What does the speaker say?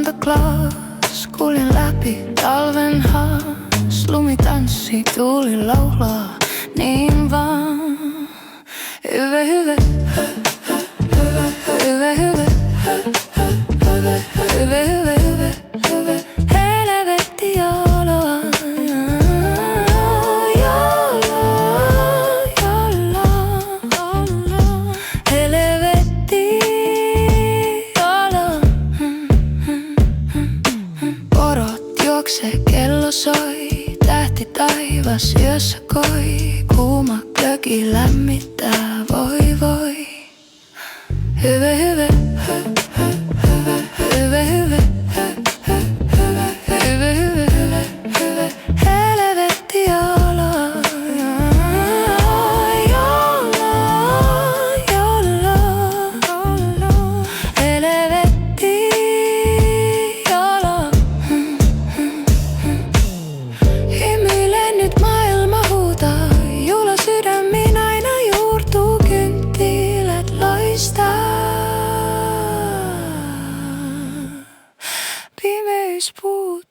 Santa Claus, kuljen läpi talven haas. Lumi tanssii, tuuli laulaa, niin vaan. Hyve, hyve, hyve, hyve, hyve, hyve, hyve, hyve, hyve, hyve. Helvetti joulua. Helvetti joulua. Porot juoksee, kello soi. Tähti taivas yössä koi. Kuuma glögi lämmittää, voi voi. Hyve, hyve, hyve, hyve, hyve, hyve, hyve, hyve, hyve, hyve. Helvetti joulua. Helvetti joulua. Hymyilen nyt, maailma huutaa. Juhla sydämiin aina juurtuu, kynttilät loistaa. Pimeys puuttuu.